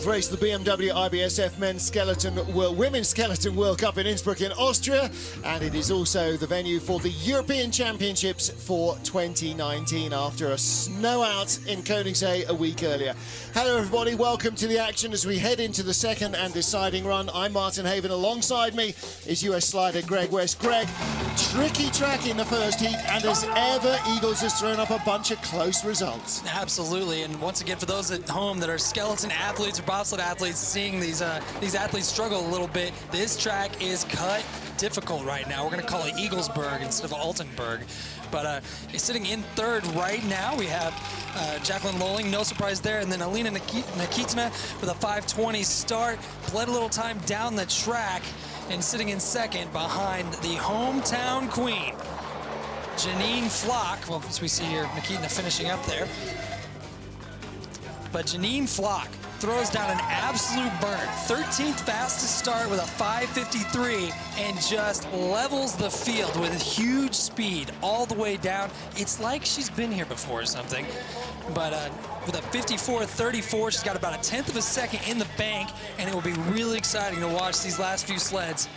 fourth race of the BMW IBSF Women's Skeleton World Cup in Innsbruck in Austria, and it is also the venue for the European Championships for 2019 after a snow out in Königssee a week earlier. Hello everybody, welcome to the action as we head into the second and deciding run. I'm Martin Haven, alongside me is US slider Greg West. Greg, tricky track in the first heat, and as ever, Eagles has thrown up a bunch of close results. Absolutely, and once again, for those at home that are skeleton athletes or bobsled athletes, seeing these athletes struggle a little bit, this track is cut difficult right now. We're going to call it Eaglesburg instead of Altenburg. But sitting in third right now, we have Jacqueline Lolling, no surprise there, and then Alina Nikitina with a 5:20 start, bled a little time down the track, and sitting in second behind the hometown queen, Janine Flock. Well, as we see here, Nikitina finishing up there. But Janine Flock throws down an absolute burner. 13th fastest start with a 5:53 and just levels the field with huge speed all the way down. It's like she's been here before or something. But with a 54.34, she's got about a 1/10 of a second in the bank, and it will be really exciting to watch these last few sleds.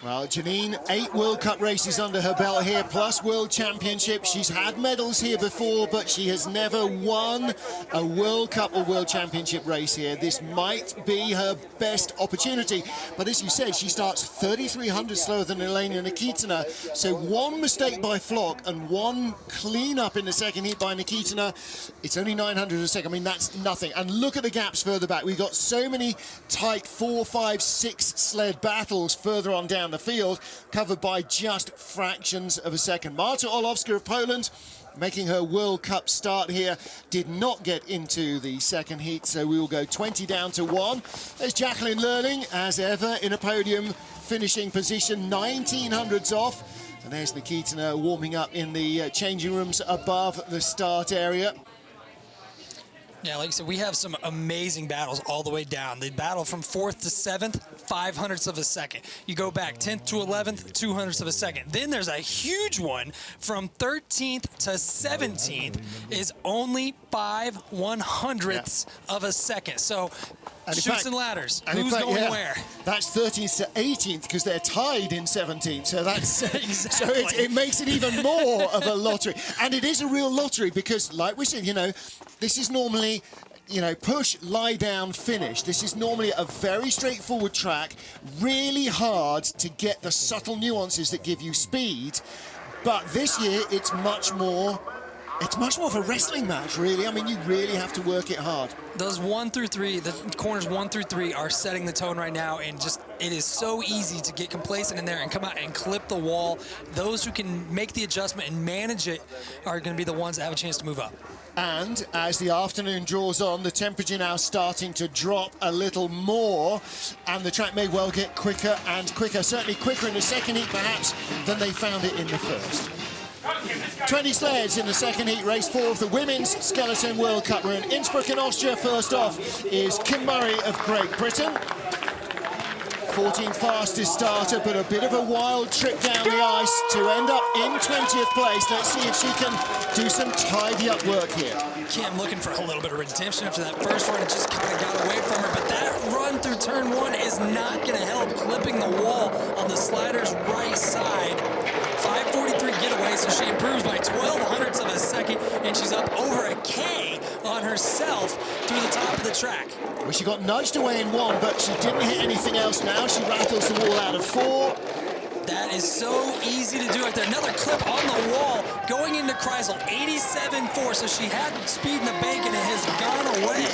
Well, Janine, 8 World Cup races under her belt here, plus World Championship. She's had medals here before, but she has never won a World Cup or World Championship race here. This might be her best opportunity. But as you said, she starts 3,300 slower than Elena Nikitina. So one mistake by Flock and one clean-up in the second heat by Nikitina. It's only 900 a second. I mean, that's nothing. And look at the gaps further back. We've got so many tight 4, 5, 6 sled battles further on down the field, covered by just fractions of a second. Marta Orlowska of Poland, making her World Cup start here, did not get into the second heat, so we will go 20 down to 1. There's Jacqueline Lolling, as ever, in a podium finishing position, 1900s off. And there's Nikitina warming up in the changing rooms above the start area. Yeah, like I said, we have some amazing battles all the way down. They battle from 4th to 7th, 500ths of a second. You go back 10th to 11th, 200ths of a second. Then there's a huge one from 13th to 17th is only 5/100ths of a second. So chutes and ladders, who's going where? That's 13th to 18th because they're tied in 17th. So that's exactly. So it makes it even more of a lottery. And it is a real lottery because, like we said, you know, this is normally, you know, push, lie down, finish. This is normally a very straightforward track, really hard to get the subtle nuances that give you speed. But this year, it's much more of a wrestling match, really. I mean, you really have to work it hard. Those 1 through 3, the corners 1 through 3 are setting the tone right now, and just it is so easy to get complacent in there and come out and clip the wall. Those who can make the adjustment and manage it are going to be the ones that have a chance to move up. And as the afternoon draws on, the temperature now starting to drop a little more, and the track may well get quicker and quicker, certainly quicker in the second heat perhaps than they found it in the first. 20 sleds in the second heat, race 4 of the Women's Skeleton World Cup. We're in Innsbruck in Austria. First off is Kim Murray of Great Britain. 14th fastest starter, but a bit of a wild trip down the ice to end up in 20th place. Let's see if she can do some tidy up work here. Kim looking for a little bit of redemption after that first run. It just kind of got away from her, but that run through turn 1 is not going to help clipping the wall on the slider's right side. 5:43 getaway, so she improves by 1/1200ths of a second, and she's up over a K on herself through the top of the track. Well, she got nudged away in 1, but she didn't hit anything else now. She rattles the wall out of 4. That is so easy to do right there. Another clip on the wall going into Kreisel, 87.4, so she had speed in the bank and it has gone away.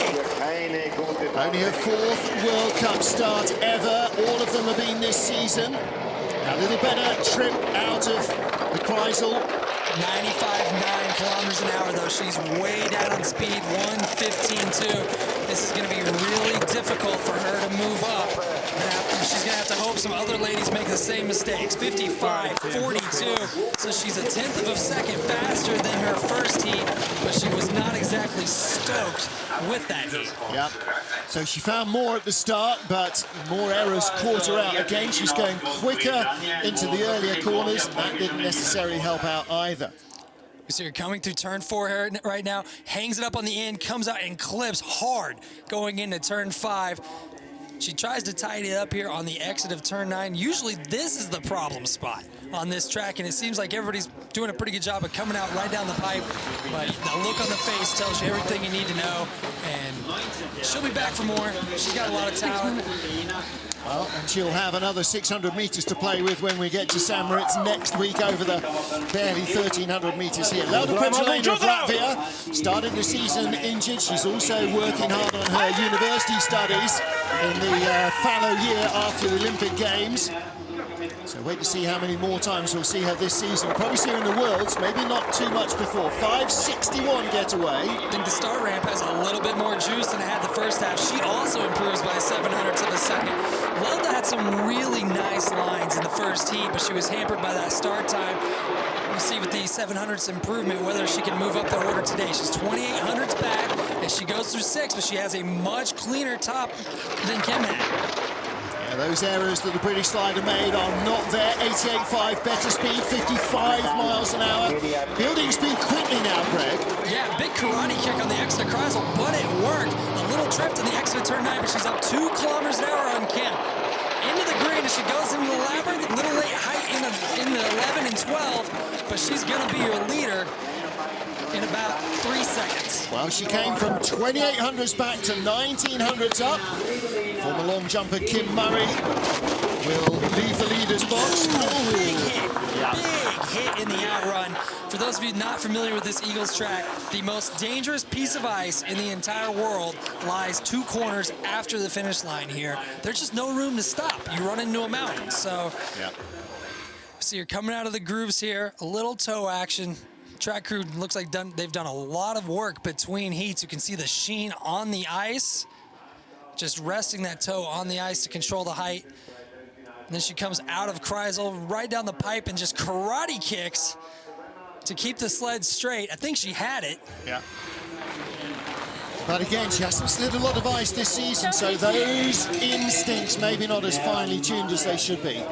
Only her 4th World Cup start ever. All of them have been this season. A little better trip out of the Kreisel. 95.9 kilometers an hour, though. She's way down on speed, 1:15.2. This is going to be really difficult for her to move up. She's going to have to hope some other ladies make the same mistakes. 55.42, so she's a 1/10 of a second faster than her first heat, but she was not exactly stoked with that heat. Yep. So she found more at the start, but more errors caught her out. Again, she's going quicker into the earlier corners. That didn't necessarily help out either. We see her coming through turn 4 here right now, hangs it up on the end, comes out and clips hard going into turn 5. She tries to tidy it up here on the exit of turn 9. Usually this is the problem spot on this track, and it seems like everybody's doing a pretty good job of coming out right down the pipe. But the look on the face tells you everything you need to know, and she'll be back for more. She's got a lot of talent. Well, and she'll have another 600 meters to play with when we get to St. Moritz next week over the barely 1,300 meters here. Lācis of Latvia started the season injured. She's also working hard on her university studies in the fallow year after the Olympic Games. So wait to see how many more times we'll see her this season. We'll probably see her in the Worlds, maybe not too much before. 5:61 getaway. I think the start ramp has a little bit more juice than it had the first half. She also improves by 0.07 of a second. Lelda had some really nice lines in the first heat, but she was hampered by that start time. We'll see with the 700s improvement whether she can move up the order today. She's 2,800s back as she goes through 6, but she has a much cleaner top than Kim had. Those errors that the British slider made are not there. 88.5, better speed, 55 miles an hour. Building speed quickly now, Greg. Yeah, big karate kick on the exit of Kreisel, but it worked. A little trip to the exit of turn 9, but she's up 2 kilometers an hour on Kim. Into the green as she goes into the labyrinth. A little late height in the 11 and 12, but she's going to be your leader in about 3 seconds. Well, she came from 2,800s back to 1,900s up. Former long jumper Kim Murray will leave the leader's box. Big hit, big hit in the outrun. For those of you not familiar with this Eagles track, the most dangerous piece of ice in the entire world lies 2 corners after the finish line here. There's just no room to stop. You run into a mountain. So, see her coming out of the grooves here. A little toe action. Track crew looks like they've done a lot of work between heats. You can see the sheen on the ice. Just resting that toe on the ice to control the height. And then she comes out of Kreisel right down the pipe and just karate kicks to keep the sled straight. I think she had it. Yeah. But again, she hasn't slid a lot of ice this season, so those instincts maybe not as finely tuned as they should be.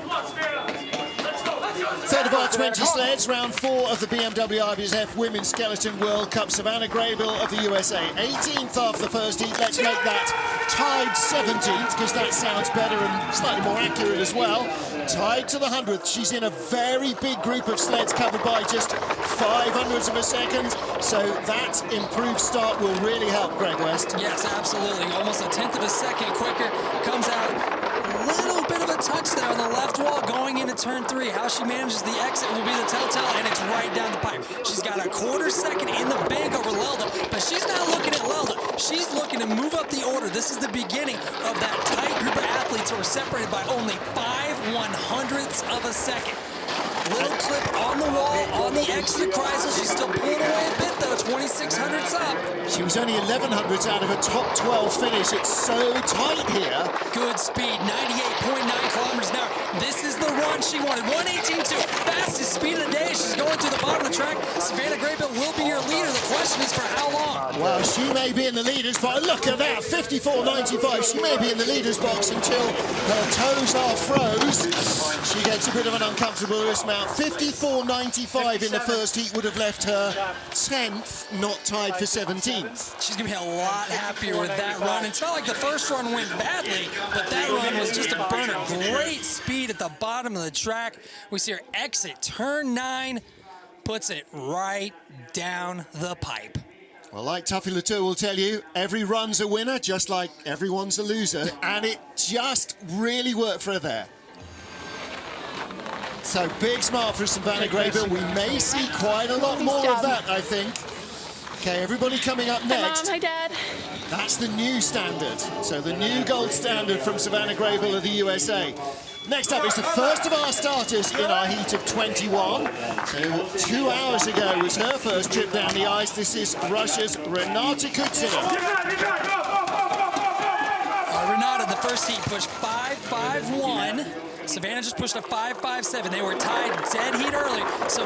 Third of our 20 sleds, round 4 of the BMW IBSF Women's Skeleton World Cup. Savannah Graybill of the USA, 18th after the first heat. Let's make that tied 17th, because that sounds better and slightly more accurate as well. Tied to the 100th. She's in a very big group of sleds covered by just 0.05 of a second. So that improved start will really help, Greg West. Yes, absolutely. Almost 1/10 of a second quicker. Comes out. Little bit of a touch there on the left wall going into turn 3. How she manages the exit will be the telltale, and it's right down the pipe. She's got a 1/4 second in the bank over Lelda, but she's not looking at Lelda. She's looking to move up the order. This is the beginning of that tight group of athletes who are separated by only 0.05 of a second. Little clip on the wall on the exit of Kreisel. She's still pulling away a bit though, 2,600s up. She was only 1,100s out of a top 12 finish. It's so tight here. Good speed, 98.9 kilometers an hour. This is the run she wanted, 1:18.2. Fastest speed of the day. She's going to the bottom of the track. Savannah Graybill will be your leader. The question is for how long? Well, she may be in the leaders, but look at that, 54.95. She may be in the leaders box until her toes are froze. She gets a bit of an uncomfortable dismount. 54.95 in the first heat would have left her 10th, not tied for 17th. She's going to be a lot happier with that run. It's not like the first run went badly, but that run was just a burner. Great speed at the bottom of the track. We see her exit turn 9, puts it right down the pipe. Well, like Tuffy Latour will tell you, every run's a winner, just like everyone's a loser, and it just really worked for her there. So big smile for Savannah Graybill. We may see quite a lot more of that, I think. Okay, everybody coming up next. Hi, Mom. Hi, Dad. That's the new standard. So the new gold standard from Savannah Graybill of the USA. Next up is the first of our starters in our heat of 21. So 2 hours ago was her first trip down the ice. This is Russia's Renata Kutsina. Renata, the first heat, pushed 5.51. Savannah just pushed a 5.57. They were tied dead heat early. So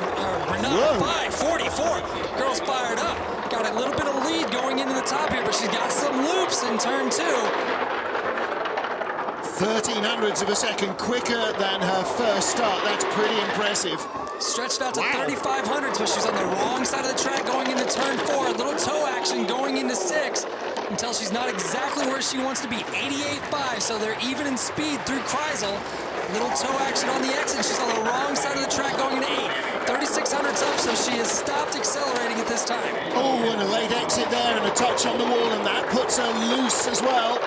Renata, 5.44. Girl's fired up. Got a little bit of lead going into the top here, but she's got some loops in turn 2. 1/13 of a second quicker than her first start. That's pretty impressive. Stretched out to 3,500s, but she's on the wrong side of the track going into turn 4. A little toe action going into 6 until she's not exactly where she wants to be. 88.5, so they're even in speed through Kreisel. Little toe action on the exit. She's on the wrong side of the track going into 8. 3,600s up, so she has stopped accelerating at this time. Oh, and a late exit there and a touch on the wall, and that puts her loose as well.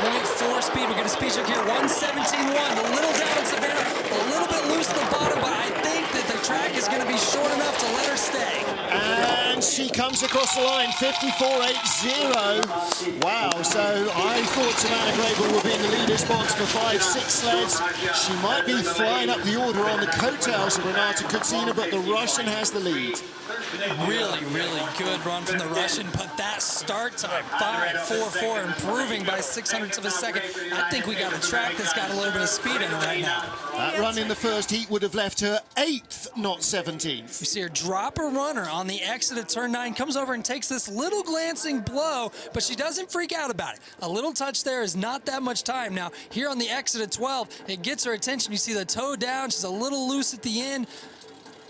98.4 speed. We get a speed check here. 117.1. A little down in Savannah. A little bit loose at the bottom, but I think that the track is going to be short enough to let her stay. And she comes across the line, 54.80. Wow, so I thought Savannah Grable would be in the leader's box for 5-6 sleds. She might be flying up the order on the coattails of Renata Kutsina, but the Russian has the lead. Really, really good run from the Russian, but that start time, 5.44, improving by 600ths of a second. I think we got a track that's got a little bit of speed in it right now. That run in the first heat would have left her 8th, not 17th. We see her drop her runner on the exit of turn 9, comes over and takes this little glancing blow, but she doesn't freak out about it. A little touch there is not that much time. Now, here on the exit of 12, it gets her attention. You see the toe down, she's a little loose at the end.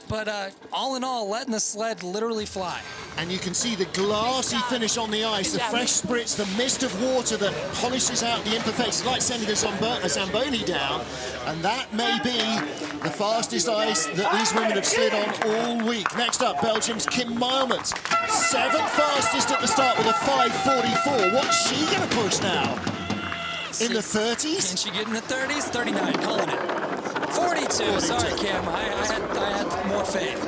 But all in all, letting the sled literally fly. And you can see the glassy finish on the ice, the fresh spritz, the mist of water that polishes out the imperfections, like sending a Zamboni down. And that may be the fastest ice that these women have slid on all week. Next up, Belgium's Kim Meilmans. 7th fastest at the start with a 5.44. What's she going to push now? In the 30s? Can she get in the 30s? 39, calling it. 42. Sorry, Kim. I had more faith.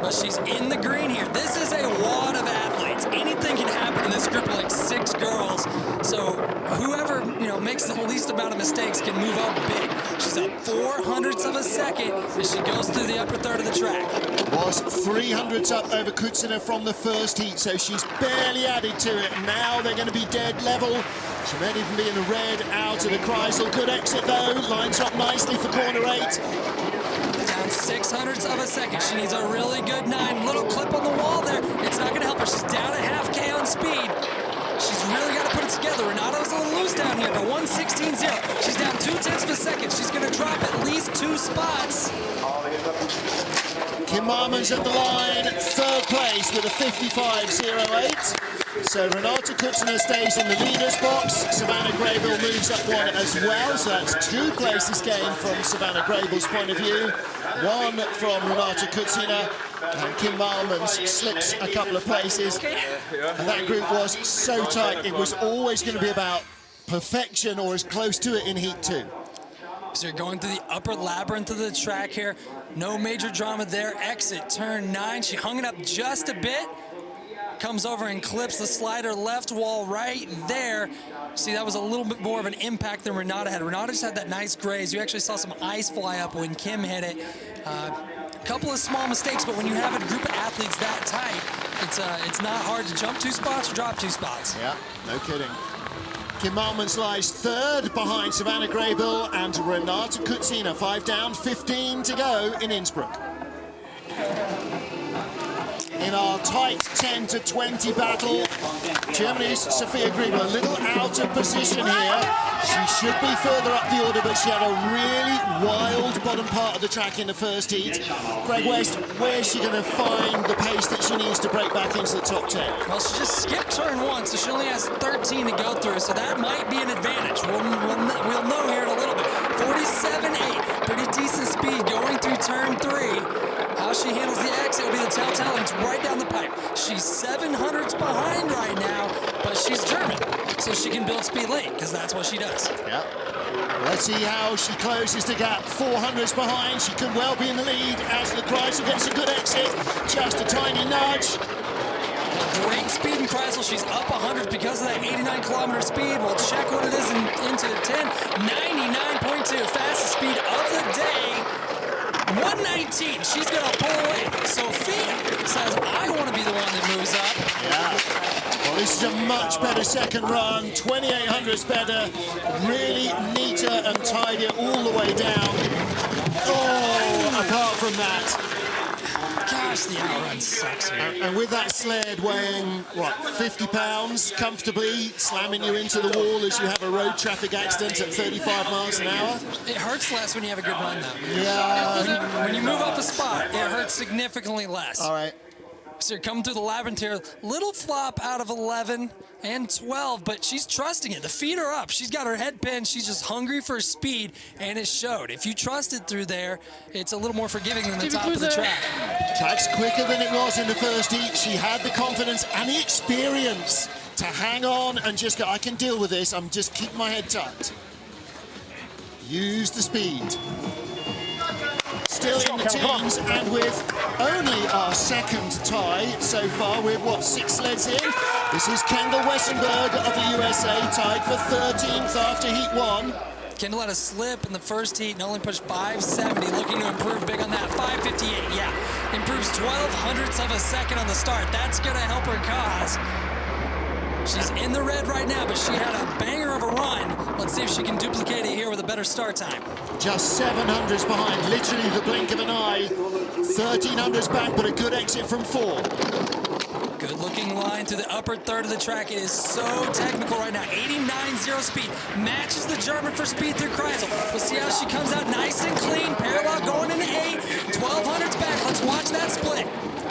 But she's in the green here. This is a wad of athletes. Anything can happen in this group of like 6 girls. So whoever makes the least amount of mistakes can move up big. She's up 400ths of a second as she goes through the upper third of the track. Was 300ths up over Kutsina from the first heat, so she's barely added to it. Now they're going to be dead level. She may even be in the red out of the Kreisel. Good exit though, lines up nicely for corner 8. Down 600ths of a second. She needs a really good 9. Little clip on the wall there. It's not going to help her. She's down a half K on speed. She's really got to put it together. Renato's a little loose down here, but 1:16.0. She's down 0.2 of a second. She's going to drop at least 2 spots. Kim Meilmans at the line, 3rd place with a 55.08. So Renata Kutsina stays in the leader's box. Savannah Grable moves up 1 as well. So that's 2 places gained from Savannah Grable's point of view. 1 from Renata Kutsina. And Kim Meilmans slips a couple of places. And that group was so tight. It was always going to be about perfection or as close to it in Heat 2. So you're going through the upper labyrinth of the track here. No major drama there. Exit, turn 9. She hung it up just a bit. Comes over and clips the slider left wall right there. See, that was a little bit more of an impact than Renata had. Renata just had that nice graze. You actually saw some ice fly up when Kim hit it. A couple of small mistakes, but when you have a group of athletes that tight, it's not hard to jump 2 spots or drop 2 spots. Yeah, no kidding. Kim Meilmans lies 3rd behind Savannah Grable and Renata Kutsina. 5 down, 15 to go in Innsbruck. In our tight 10-20 battle, Germany's Sophia Grieber a little out of position here. She should be further up the order, but she had a really wild bottom part of the track in the first heat. Greg West, where's she going to find the pace that she needs to break back into the top 10? Well, she just skipped turn 1, so she only has 13 to go through, so that might be an advantage. We'll know here in a little bit. 47.8, pretty decent speed going through turn 3. How she handles the exit will be the telltale, and it's right down the pipe. She's 700ths behind right now, but she's German, so she can build speed late, because that's what she does. Yeah. Let's see how she closes the gap. 400ths behind. She could well be in the lead as the Kreisel gets a good exit. Just a tiny nudge. Great speed in Kreisel. She's up 100 because of that 89-kilometer speed. We'll check what it is into 10. 99.2, fastest speed of the day. 119, she's gonna pull away. Sophia says, I want to be the one that moves up. Yeah. Well, this is a much better second run. 2800's better. Really neater and tidier all the way down. Oh, apart from that. God, gosh, the outrun sucks here. And with that sled weighing, what, 50 pounds comfortably, slamming you into the wall as you have a road traffic accident at 35 miles an hour. It hurts less when you have a good run, though. Yeah. When you move up a spot, it hurts significantly less. All right. So you're coming through the labyrinth here. Little flop out of 11 and 12, but she's trusting it. The feet are up. She's got her head pinned. She's just hungry for speed, and it showed. If you trust it through there, it's a little more forgiving than the top of the track. Track's quicker than it was in the first heat. She had the confidence and the experience to hang on and just go, I can deal with this. I'm just keeping my head tucked. Use the speed. Still in the teens, and with only our second tie so far, we're what, 6 sleds in? This is Kendall Wessenberg of the USA, tied for 13th after heat 1. Kendall had a slip in the first heat and only pushed 570, looking to improve big on that. 558, yeah. Improves 12 hundredths of a second on the start. That's going to help her cause. She's in the red right now, but she had a banger of a run. Let's see if she can duplicate it here with a better start time. Just 700s behind, literally the blink of an eye. 1300s back, but a good exit from 4. Good looking line through the upper third of the track. It is so technical right now. 89.0 speed. Matches the German for speed through Kreisel. We'll see how she comes out nice and clean. Parallel going into 8. 1200s back. Let's watch that split.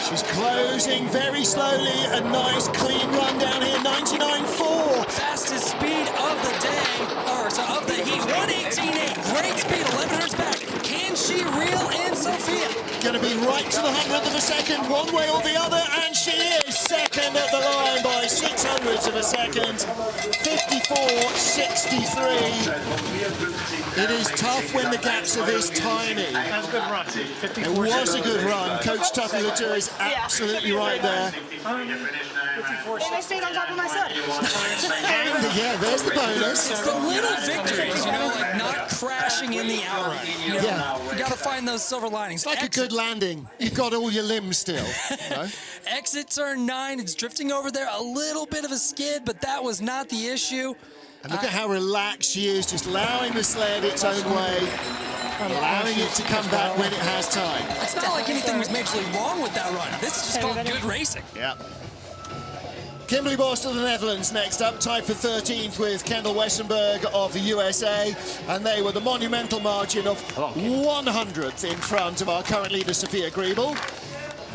She's closing very slowly. A nice clean run down here. 99.4. Fastest speed of the day, or so of the heat. 118.8. Great speed. 1100s back. Can she reel in Sophia? Going to be right to the 100th of a second, one way or the other, and she is second at the line by 600ths of a second. 54.63. It is tough when the gaps are this tiny. That was a good run. It was a good run. Coach Tuffy Latour is absolutely right there. And I stayed on top of my sled. And yeah, there's the bonus. It's the little victories, you know, like not crashing in the outrun. You know, Yeah. you got to find those silver linings. Like a good landing. You've got all your limbs still. You know? Exit turn 9. It's drifting over there. A little bit of a skid, but that was not the issue. And look at how relaxed she is, just allowing the sled its own way, allowing it to come back when it has time. It's not like anything was majorly wrong with that run. This is just called good racing. Yeah. Kimberly Bost of the Netherlands next up, tied for 13th with Kendall Wessenberg of the USA, and they were the monumental margin of 100th in front of our current leader Sophia Griebel.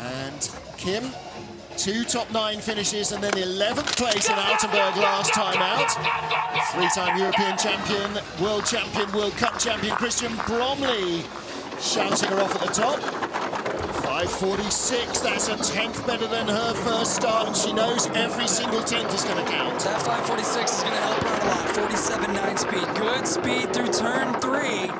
And Kim, 2 top 9 finishes and then 11th place in Altenburg last time out. 3-time European champion, World Cup champion Christian Bromley shouting her off at the top. 5:46, that's a 10th better than her first start, and she knows every single 10th is going to count. That 5:46 is going to help her out a lot. 47.9 speed. Good speed through turn 3.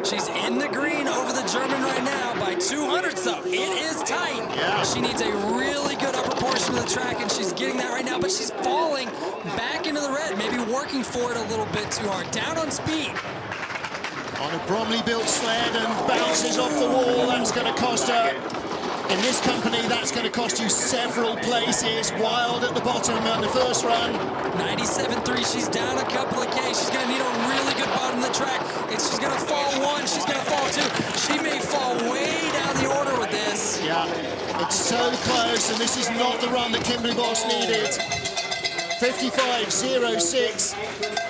She's in the green over the German right now by 200ths though. It is tight. Yeah. She needs a really good upper portion of the track, and she's getting that right now, but she's falling back into the red, maybe working for it a little bit too hard. Down on speed. On a Bromley-built sled and bounces off the wall, that's going to cost her. In this company, that's going to cost you several places. Wild at the bottom on the first run. 97.3, she's down a couple of Ks. She's going to need a really good bottom of the track. She's going to fall 1, she's going to fall 2. She may fall way down the order with this. Yeah, it's so close, and this is not the run that Kimberly Bost needed. 55.06,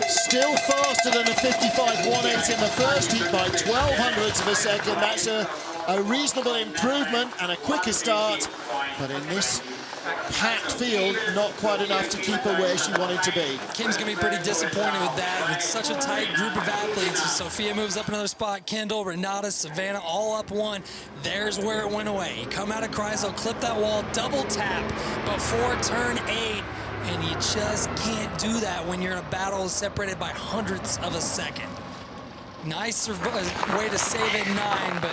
still faster than a 55.18 in the first heat by 1200ths of a second. That's a reasonable improvement and a quicker start, but in this packed field, not quite enough to keep her where she wanted to be. Kim's going to be pretty disappointed with that. It's such a tight group of athletes. Sophia moves up another spot. Kendall, Renata, Savannah, all up 1. There's where it went away. You come out of Kreisel, clip that wall, double tap before turn 8. And you just can't do that when you're in a battle separated by hundredths of a second. Nice way to save it 9, but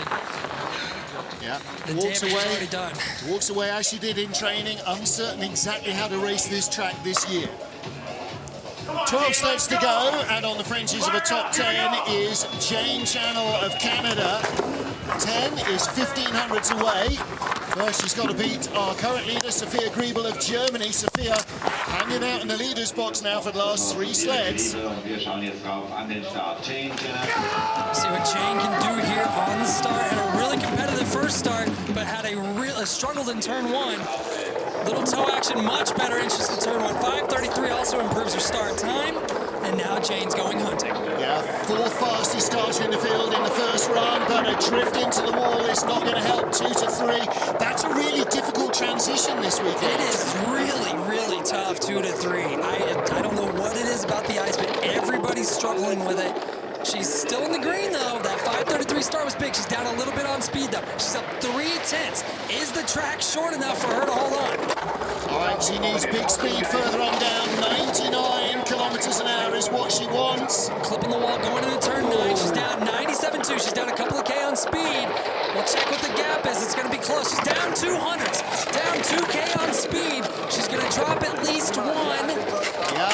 yeah, the damage is already done. Walks away as she did in training, uncertain exactly how to race this track this year. 12 sleds to go, and on the fringes of a top 10 is Jane Channel of Canada. 10 is 1500s away. First, she's got to beat our current leader, Sophia Griebel of Germany. Sophia hanging out in the leader's box now for the last 3 sleds. See what Jane can do here on the start. Had a really competitive first start, but had struggled in turn 1. Little toe action, much better inches to turn 1. 5:33 also improves her start time. And now Jane's going hunting. Yeah, 4th fastest starter in the field in the first run, but a drift into the wall is not going to help. 2 to 3. That's a really difficult transition this weekend. It is really, really tough, 2 to 3. I don't know what it is about the ice, but everybody's struggling with it. She's still in the green, though. That 5:33 start was big. She's down a little bit on speed, though. She's up 3/10. Is the track short enough for her to hold on? All right, she needs big speed further on down. 99 kilometers an hour is what she wants. Clipping the wall, going into turn 9. She's down 97.2. She's down a couple of K on speed. We'll check what the gap is. It's going to be close. She's down 200s. Down 2K on speed. She's going to drop at least 1. Yeah,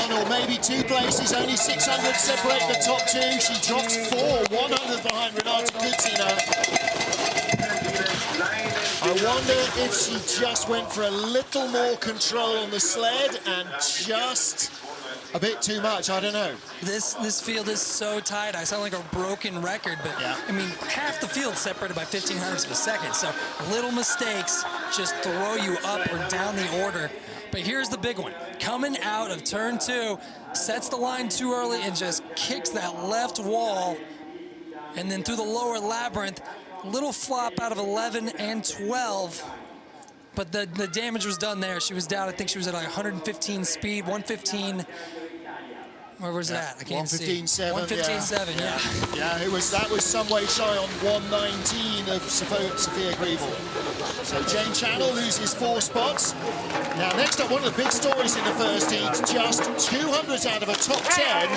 1 or maybe 2 places. Only 600 separate the top 2. She drops 4, 100 behind Renata Kutina. I wonder if she just went for a little more control on the sled and just a bit too much. I don't know. This field is so tight. I sound like a broken record, but yeah. I mean, half the field separated by 0.15 of a second. So little mistakes just throw you up or down the order. But here's the big one. Coming out of turn 2, sets the line too early and just kicks that left wall. And then through the lower labyrinth, little flop out of 11 and 12. But the damage was done there. She was down, I think she was at 115 speed, 115. Where was that? I can't see. 115.7. 115.7, yeah. Yeah, that was some way shy on 119 of Sophia Griebel. So Jane Channel loses 4 spots. Now, next up, one of the big stories in the first heat, just 200 out of a top 10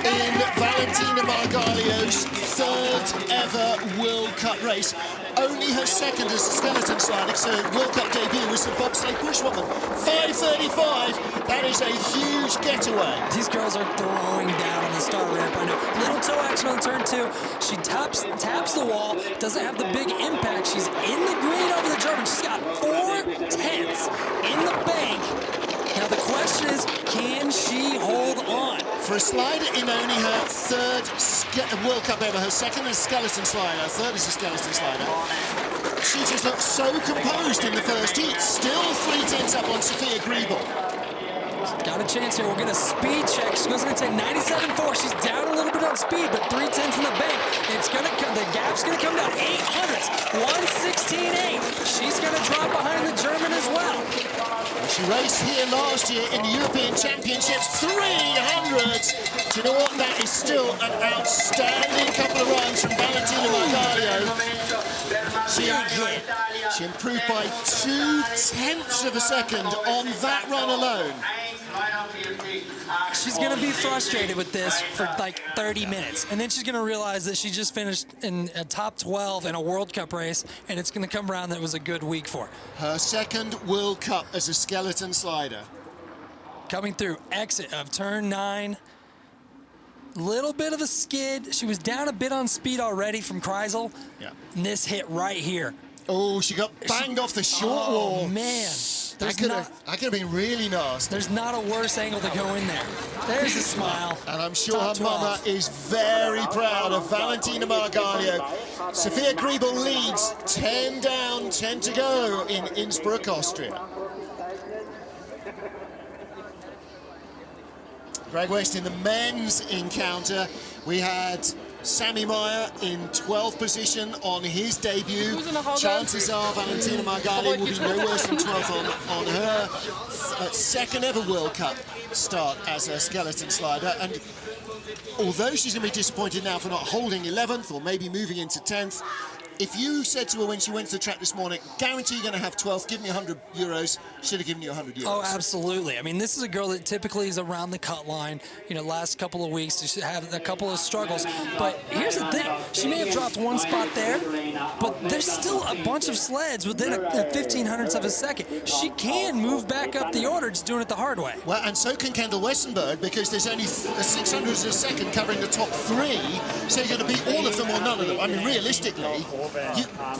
in Valentina Margalio's 3rd ever World Cup race. Only her 2nd as a skeleton slider, so World Cup debut was the Bobsleigh bushwoman. 5:35, that is a huge getaway. These girls are throwing down on the start ramp. I know. Little toe action on turn 2. She taps the wall, doesn't have the big impact. She's in the green over the German. She's got 4/10 in the bank. Now the question is, can she hold on? For a slider in only her 3rd World Cup ever, her 2nd as a skeleton slider, 3rd as a skeleton slider, she just looked so composed in the first heat. Still 3/10 up on Sophia Griebel. Got a chance here. We'll get a speed check. She's going to take 97.4. She's down a little bit on speed, but 3/10 in the bank. It's going to come. The gap's going to come down 800s. 116.8. She's going to drop behind the German as well. She raced here last year in the European Championships, 300s. Do you know what? That is still an outstanding couple of runs from Valentina Margalio. She improved by 0.2 of a second on that run alone. She's going to be frustrated with this for like 30 minutes. And then she's going to realize that she just finished in a top 12 in a World Cup race, and it's going to come around that it was a good week for her. Her 2nd World Cup as a skeleton slider. Coming through exit of turn 9. Little bit of a skid. She was down a bit on speed already from Kreisel. Yeah. And this hit right here. Oh, she got banged off the short wall. Oh, man. That could have been really nasty. There's not a worse angle to go in there. There's a smile. And I'm sure her mama is very proud of Valentina Margalio. Sophia Griebel leads 10 down, 10 to go in Innsbruck, Austria. Greg West in the men's encounter. We had Sammy Meyer in 12th position on his debut. Chances are Valentina Margalio will be no worse than 12th on her 2nd ever World Cup start as a skeleton slider. And although she's going to be disappointed now for not holding 11th or maybe moving into 10th, if you said to her when she went to the track this morning, guarantee you're going to have 12th, give me €100, she'd have given you €100. Oh, absolutely. I mean, this is a girl that typically is around the cut line. You know, last couple of weeks, she had a couple of struggles. But here's the thing. She may have dropped one spot there, but there's still a bunch of sleds within a 1500th of a second. She can move back up the order, just doing it the hard way. Well, and so can Kendall Westenberg, because there's only a 600th of a second covering the top 3, so you're going to beat all of them or none of them. I mean, realistically,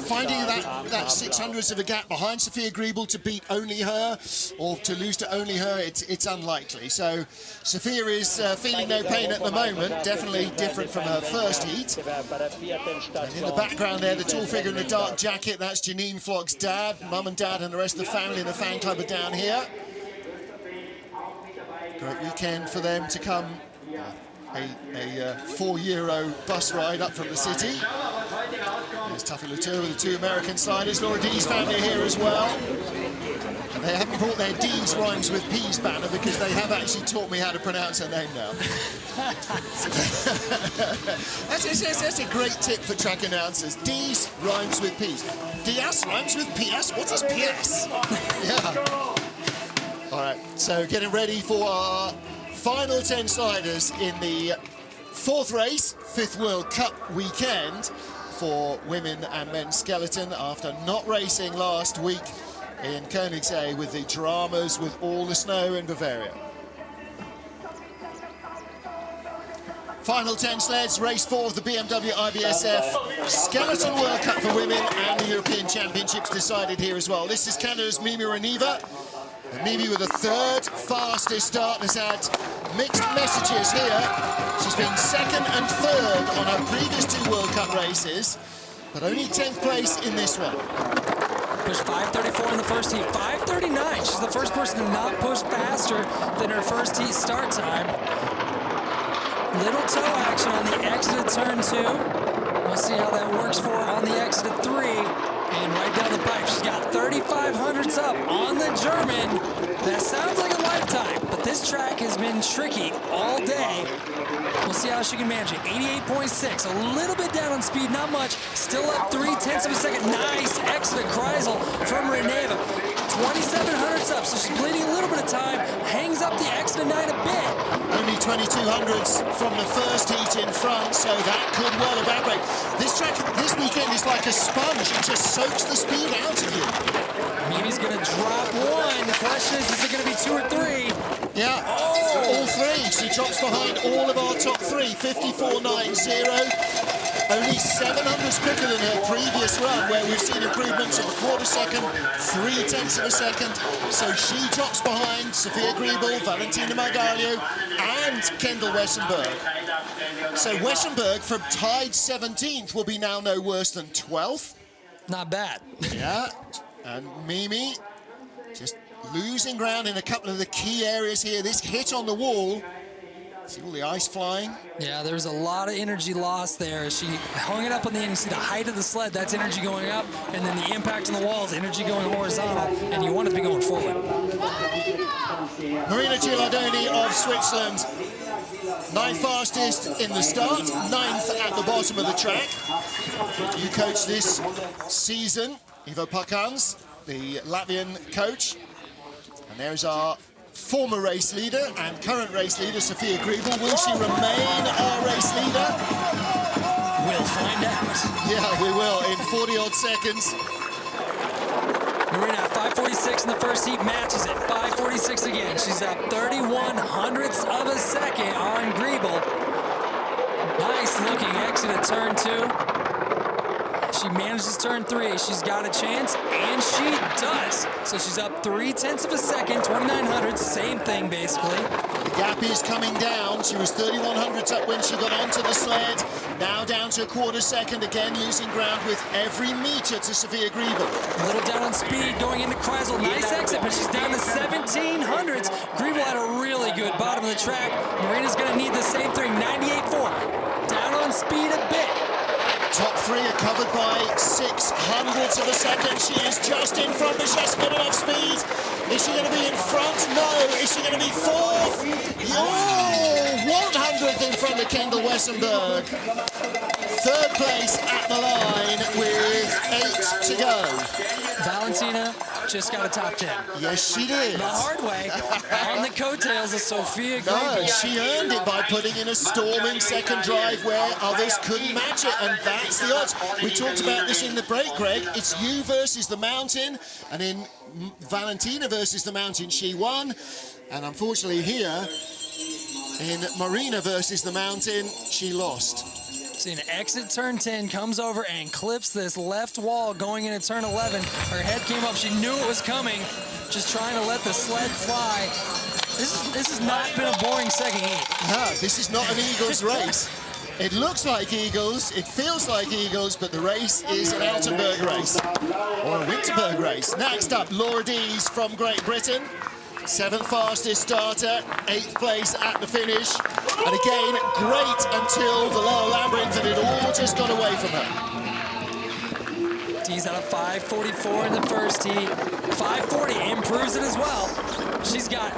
finding that 600th of a gap behind Sophia Griebel to beat only her, or to lose to only her, it's unlikely. So Sophia is feeling no pain at the moment, definitely different from her first heat. And in the background there, the tall figure in the dark jacket, that's Janine Flock's dad. Mum and dad and the rest of the family in the fan club are down here. Great weekend for them to come. A €4 bus ride up from the city. There's Tuffy Latour with the 2 American sliders. Laura Dee's family are here as well. And they haven't brought their Dee's rhymes with P's banner because they have actually taught me how to pronounce her name now. that's a great tip for track announcers. Dee's rhymes with P's. Diaz rhymes with PS? What is PS? Yeah. All right, so getting ready for our final 10 sliders in the 4th race, 5th World Cup weekend for women and men's skeleton after not racing last week in Königssee with the dramas with all the snow in Bavaria. Final 10 sleds, race 4 of the BMW IBSF Skeleton World Cup for women, and the European Championships decided here as well. This is Canada's Mimi Reneva. And Mimi with a 3rd fastest start has had mixed messages here. She's been 2nd and 3rd on her previous 2 World Cup races, but only 10th place in this one. Pushed 5:34 in the first heat, 5:39. She's the first person to not push faster than her first heat start time. Little toe action on the exit of turn 2. We'll see how that works for her on the exit of 3. And right down the pipe, she's got 3,500s up on the German. That sounds like a lifetime, but this track has been tricky all day. We'll see how she can manage it. 88.6, a little bit down on speed, not much. Still up 0.3 of a second. Nice exit of Kreisel from Reneva. 2,700s up, so she's bleeding a little bit of time. Hangs up the exit of 9 a bit. Only 2,200s from the first heat in front, so that could well evaporate. This track this weekend is like a sponge. It just soaks the speed out of you. Mimi's going to drop 1. The question is it going to be 2 or 3? Yeah, all 3. She drops behind all of our top 3, 54.90. Only 700s quicker than her previous run, where we've seen improvements of a quarter second, 0.3 of a second. So she drops behind Sophia Griebel, Valentina Margallo, and Kendall Westenberg. So Westenberg, from tied 17th, will be now no worse than 12th. Not bad. Yeah, and Mimi just losing ground in a couple of the key areas here. This hit on the wall. See all the ice flying. Yeah, there's a lot of energy lost there. She hung it up on the end. You see the height of the sled, that's energy going up, and then the impact on the walls, energy going horizontal, and you want it to be going forward. Marina Gilardoni of Switzerland, 9th fastest in the start, 9th at the bottom of the track. You coach this season, Ivo Pakans, the Latvian coach. And there's our former race leader and current race leader, Sophia Griebel. Will she remain our race leader? We'll find out. Yeah, we will, in 40-odd seconds. Marina, 5:46 in the first heat, matches it. 5:46 again. She's up 3,100ths of a second on Griebel. Nice looking exit at turn 2. She manages turn 3. She's got a chance, and she does. So she's up 0.3 of a second, 2,900, same thing basically. The gap is coming down. She was 3,100 up when she got onto the sled. Now down to a quarter second, again losing ground with every meter to Sophia Griebel. A little down on speed going into Kreisel. Nice exit, but she's down to 1,700s. Griebel had a really good bottom of the track. Marina's going to need the same thing, 98.4. Down on speed a bit. Top 3 are covered by 600ths of a second. She is just in front, but she hasn't got enough speed. Is she going to be in front? No. Is she going to be 4th? Oh, 100th in front of Kendall Wessenberg. Third place at the line with 8 to go. Valentina just got a top 10. Yes, she did. The hard way, on the coattails of Sophia No, Griebel. she earned it by putting in a storming second drive where others couldn't match it, and that's the odds. We talked about this in the break, Greg. It's you versus the mountain, and in Valentina versus the mountain, she won. And unfortunately here, in Marina versus the mountain, she lost. See an exit turn 10, comes over and clips this left wall going into turn 11. Her head came up, she knew it was coming, just trying to let the sled fly. This has not been a boring second heat. No, this is not an Eagles race. It looks like Eagles, it feels like Eagles, but the race is an Altenburg race, or a Winterberg race. Next up, Laura Dees from Great Britain. 7th fastest starter, 8th place at the finish. And again, great until the lower labyrinth, and it all just got away from her. Dees out of 5:44 in the first heat. 5:40 improves it as well. She's got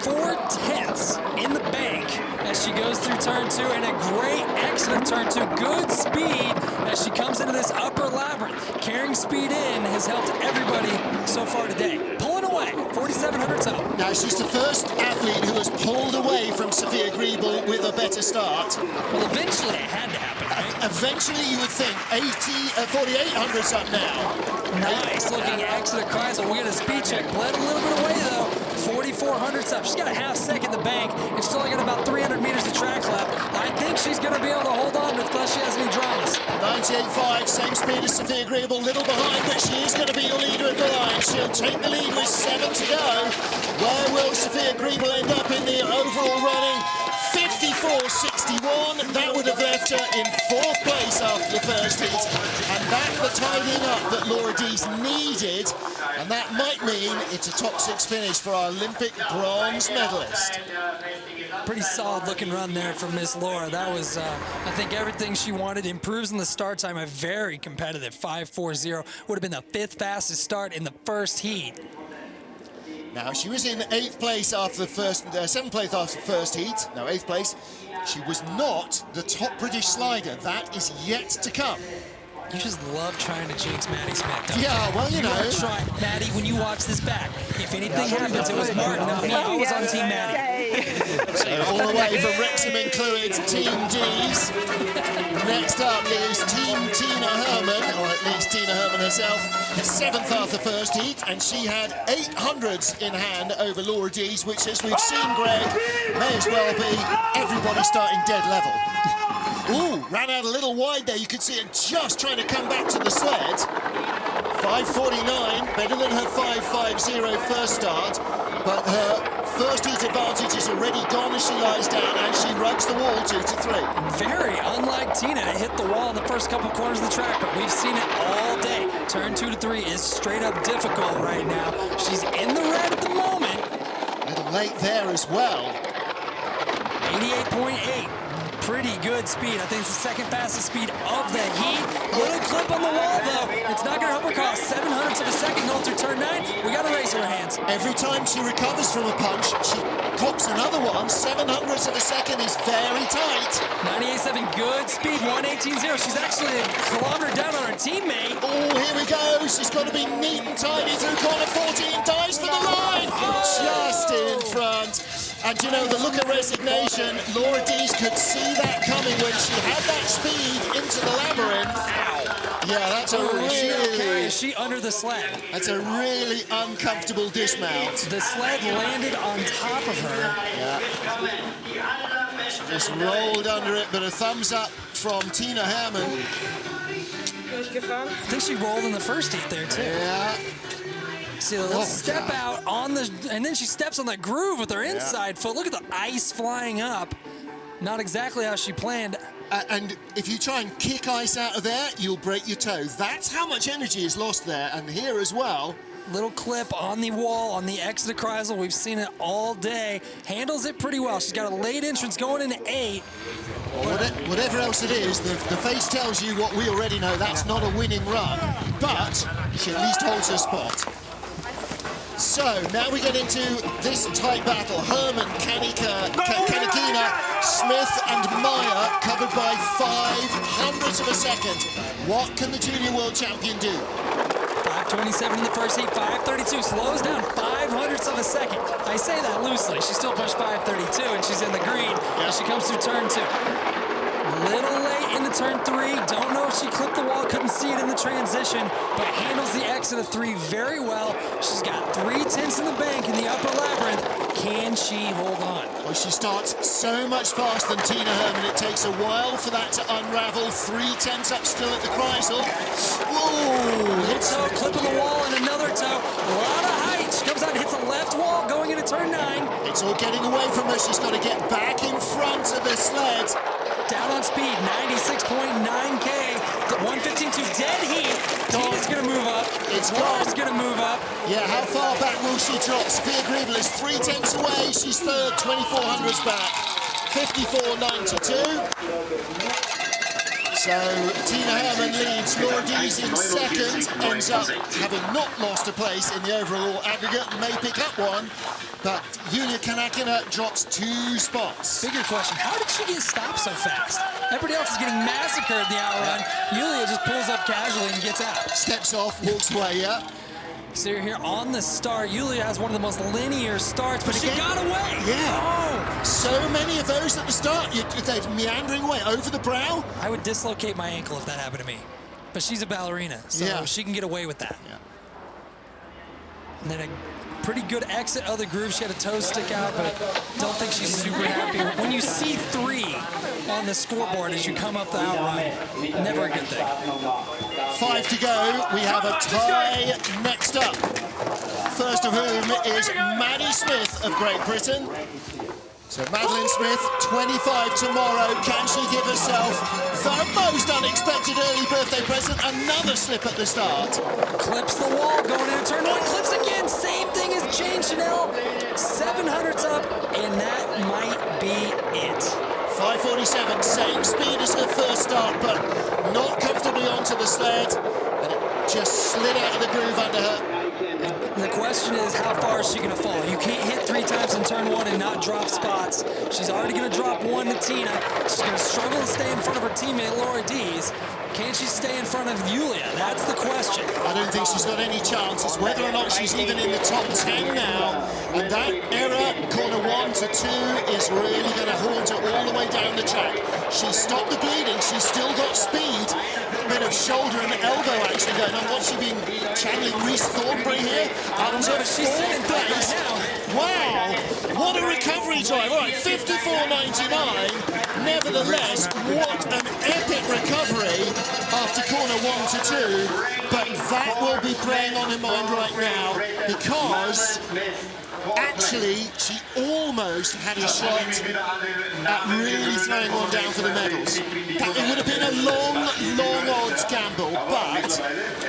4/10 in the bank as she goes through turn 2, and a great exit of turn 2. Good speed as she comes into this upper labyrinth. Carrying speed in has helped everybody so far today. Pulling away, 4,700 up. Now, she's the first athlete who has pulled away from Sophia Griebel with a better start. Well, eventually it had to happen, right? Eventually, you would think 4,800's up now. Nice looking exit of Kreisel. We'll get a speed check. Bled a little bit away though. 4,400's up. She's got a half second in the bank. It's still got about 300 meters of track left. I think she's going to be able to hold on unless she has any dramas. 98.5, same speed as Sophia Griebel, little behind, but she is going to be your leader at the line. She'll take the lead with 7 to go. Where will Sophia Griebel end up in the overall running? 54.61. That would have left her in 4th place after the first heat. And that's the tidying up that Laura Dees needed. And that might mean it's a top 6 finish for our Olympic bronze medalist. Pretty solid looking run there from Miss Laura. That was, I think, everything she wanted. Improves in the start time. A very competitive 5:40. Would have been the 5th fastest start in the first heat. Now, she was in 8th place after the first, 7th place after the first heat. No, 8th place. She was not the top British slider. That is yet to come. You just love trying to jinx Maddie Smith, don't you? Yeah, well, you know. Maddie, when you watch this back, if anything happens, it was Martin, not me. I was on Team Maddie. All the way from Wrexham included, Team D's. Next up is Team Tina Herman, or at least Tina Herman herself. 7th after the first heat, and she had 800s in hand over Laura Dees, which, as we've seen, Greg, may as well be everybody starting dead level. Ooh, ran out a little wide there. You could see it just trying to come back to the sled. 5:49, better than her 5:50 first start, but her first heat advantage is already gone as she lies down, and she rugs the wall 2 to 3. Very unlike Tina to hit the wall in the first couple corners of the track, but we've seen it all day. Turn 2 to 3 is straight up difficult right now. She's in the red at the moment. A little late there as well. 88.8. Pretty good speed. I think it's the 2nd fastest speed of the heat. Little clip on the wall, though. It's not going to help her cost 700ths of a second going through turn 9. We got a race in her hands. Every time she recovers from a punch, she cops another one. 700ths of a second is very tight. 98.7, good speed, 118.0. She's actually a kilometer down on her teammate. Oh, here we go. She's got to be neat and tidy through corner 14. Dives for the line. Just in front. And you know, the look of resignation, Laura Dees could see that coming when she had that speed into the labyrinth. Yeah, that's a really... Is she under the sled? That's a really uncomfortable dismount. The sled landed on top of her. Yeah. She just rolled under it, but a thumbs up from Tina Herman. I think she rolled in the first heat there, too. Yeah. See, let's step out on the, and then she steps on that groove with her inside foot. Look at the ice flying up. Not exactly how she planned. And if you try and kick ice out of there, you'll break your toe. That's how much energy is lost there. And here as well. Little clip on the wall, on the exit of Kreisel. We've seen it all day. Handles it pretty well. She's got a late entrance going into 8. Whatever else it is, the face tells you what we already know. That's not a winning run. But she at least holds her spot. So now we get into this tight battle. Herman, Kanikina, Smith and Meyer covered by 0.05 of a second. What can the junior world champion do? 5:27 in the first heat, 5:32, slows down 0.05 of a second. I say that loosely. She still pushed 5:32 and she's in the green as she comes through turn 2. Little late into turn 3. Don't know if she clipped the wall, couldn't see it in the transition, but handles the exit of 3 very well. She's got 3/10 in the bank in the upper labyrinth. Can she hold on? Well, she starts so much faster than Tina Herman. It takes a while for that to unravel. 3/10 up still at the Kreisel. Whoa! Hits toe, clipping the wall, and another toe. A lot of height. She comes out and hits a left wall going into turn 9. It's all getting away from her. She's got to get back in front of the sled. Down on speed, 96.9K, 115.2, dead heat. Tina's gonna move up. It's Laura's gonna move up. Yeah, how far back will she drop? Sophia Griebel is 3/10 away. She's third, 2400s back, 54.92. So Tina Herman leads. Laura Dees in second, ends up having not lost a place in the overall aggregate, may pick up one, but Yulia Kanakina drops 2 spots. Bigger question, how did she get stopped so fast? Everybody else is getting massacred in the outrun. Yulia just pulls up casually and gets out. Steps off, walks away, yeah. So you're here on the start. Yulia has one of the most linear starts, but she got away. Yeah. Oh. So many of those at the start. They're meandering away over the brow. I would dislocate my ankle if that happened to me. But she's a ballerina, so she can get away with that. Yeah. And then a pretty good exit of the groove. She had a toe stick out, but don't think she's super happy. When you see 3 on the scoreboard as you come up the outrun, never a good thing. 5 to go. We have a tie next up. First of whom is Maddie Smith of Great Britain. So Madeline Smith, 25 tomorrow. Can she give herself the most unexpected early birthday present? Another slip at the start. Clips the wall going into turn 1. Clips again. Same thing as Jane Chanel. 700s up, and that might be it. 5:47, same speed as her first start, but not comfortably onto the sled. And it just slid out of the groove under her. The question is, how far is she going to fall? You can't hit 3 times in turn 1 and not drop spots. She's already going to drop 1 to Tina. She's going to struggle to stay in front of her teammate, Laura Dees. Can she stay in front of Yulia? That's the question. I don't think she's got any chance. It's whether or not she's even in the top 10 now. And that error, corner 1 to 2, is really going to haunt her all the way down the track. She's stopped the bleeding. She's still got speed. A bit of shoulder and elbow action going on. What's she been channeling Reese Thornbury here? Up to 4th place. Wow, what a recovery drive. All right, 54.99. Nevertheless, what an epic recovery after corner 1 to 2. But that will be playing on her mind right now, because actually she almost had a shot at really throwing one down for the medals. It would have been a long odds gamble, but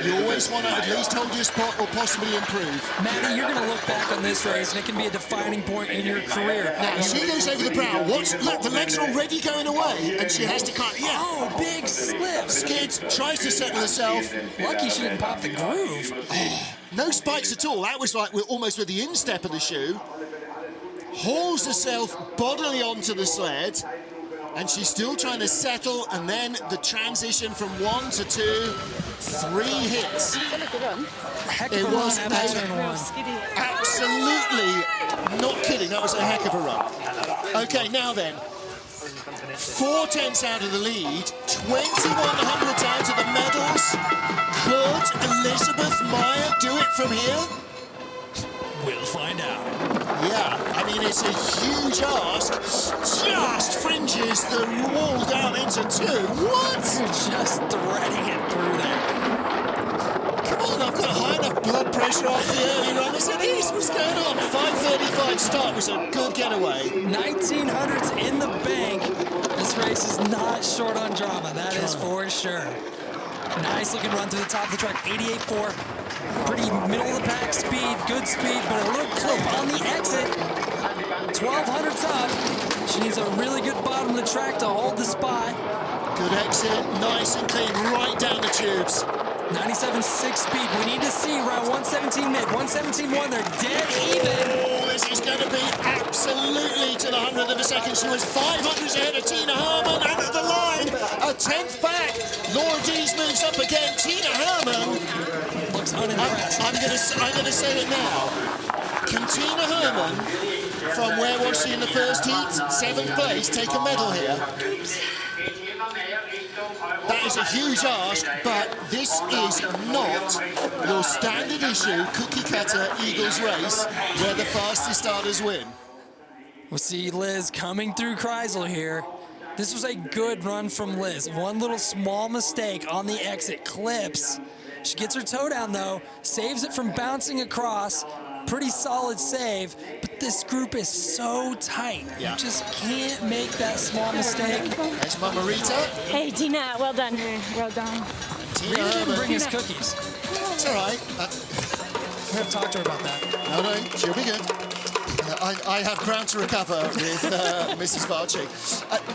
you always want to at least hold your spot or possibly improve. Maddie, you're going to look back on this race and it can be a defining point in your career. Now she goes over the brow. Look, the legs are already going away, and she has to cut. Yeah. Oh, big slip. Skids, tries to settle herself. Lucky she didn't pop the groove. No spikes at all. That was like almost with the instep of the shoe. Hauls herself bodily onto the sled, and she's still trying to settle, and then the transition from 1 to 2, 3 hits. Heck It of a was run after turn 1. absolutely not kidding. That was a heck of a run. Okay, now then. 4/10 out of the lead, 2100 down to the medals. Could Elizabeth Meyer do it from here? We'll find out. Yeah, I mean, it's a huge ask. Just fringes the wall down into 2. What? Just threading it through there. Come on, I've got high enough blood pressure off the early runners. What's going on? 5:35 start was a good getaway. 1900s in the bank. This race is not short on drama, that is for sure. Nice looking run through the top of the track, 88.4. Pretty middle of the pack speed, good speed, but a little clip on the exit. 1200's up. She needs a really good bottom of the track to hold the spot. Good exit, nice and clean, right down the tubes. 97.6 speed. We need to see around 117 mid, 117.1. They're dead even. Oh, this is going to be absolutely to the 100th of a second. She was 500s ahead of Tina Hermann, and at the line, a 10th back. Laura Dees moves up again. Tina Hermann Looks unimpressed. I'm going to say it now. Can Tina Hermann, from where was she in the first heat, 7th place, take a medal here? That is a huge ask, but this is not your standard issue cookie cutter Eagles race where the fastest starters win. We'll see Liz coming through Kreisel here. This was a good run from Liz. One little small mistake on the exit, clips. She gets her toe down though, saves it from bouncing across. Pretty solid save, but this group is so tight. Yeah. You just can't make that small mistake. There's Mama Rita. Hey, Tina, well done. Well done. Tina Rita didn't Hermann. bring us cookies. It's all right. We have to talk to her about that. No, she'll be good. I have ground to recover with Mrs. Varchi.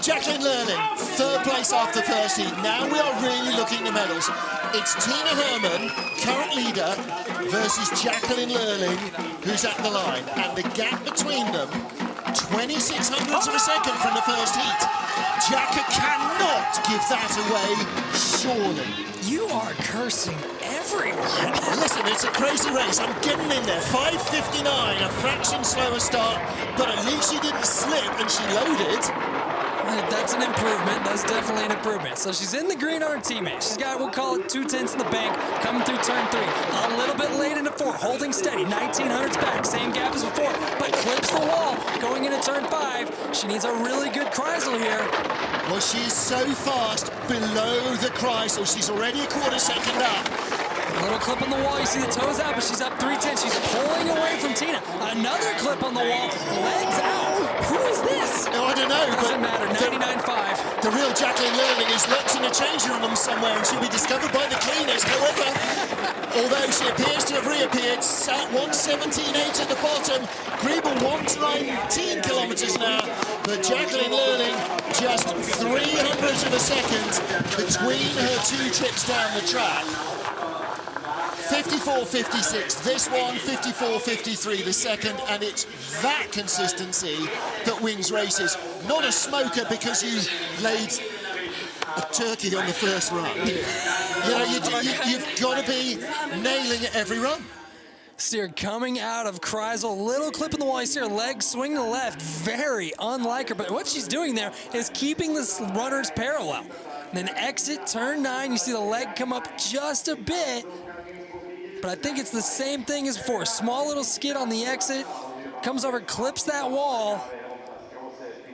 Jacqueline Lerling, 3rd place after the first heat. Now we are really looking at the medals. It's Tina Hermann, current leader, versus Jacqueline Lerling, who's at the line. And the gap between them, 2600ths of a second from the first heat. Jacka cannot give that away, surely. You are cursing everyone. Listen, it's a crazy race. I'm getting in there. 5:59, a fraction slower start, but at least she didn't slip and she loaded. That's an improvement. That's definitely an improvement. So she's in the green on her teammate. She's got, we'll call it 2/10 in the bank, coming through turn 3. A little bit late into 4, holding steady. 1900s back, same gap as before, but clips the wall going into turn 5. She needs a really good Kreisel here. Well, she's so fast below the Kreisel. She's already a quarter second up. A little clip on the wall. You see the toes out, but she's up 3/10. She's pulling away from Tina. Another clip on the wall. Legs out. Who is this? No, I don't know. Doesn't matter. 99.5. The real Jacqueline Lerling is locked in a change room somewhere and she'll be discovered by the cleaners. However, although she appears to have reappeared, sat 117.8 at the bottom. Griebel 119 kilometers an hour. But Jacqueline Lerling just 300ths of a second between her 2 trips down the track. 54.56, this one 54.53 the second, and it's that consistency that wins races. Not a smoker because you laid a turkey on the first run. You know, you've got to be nailing it every run. See her coming out of Kreisel, little clip in the wall. You see her legs swing to the left, very unlike her, but what she's doing there is keeping the runners parallel. And then exit turn 9, you see the leg come up just a bit, but I think it's the same thing as before. Small little skid on the exit, comes over, clips that wall.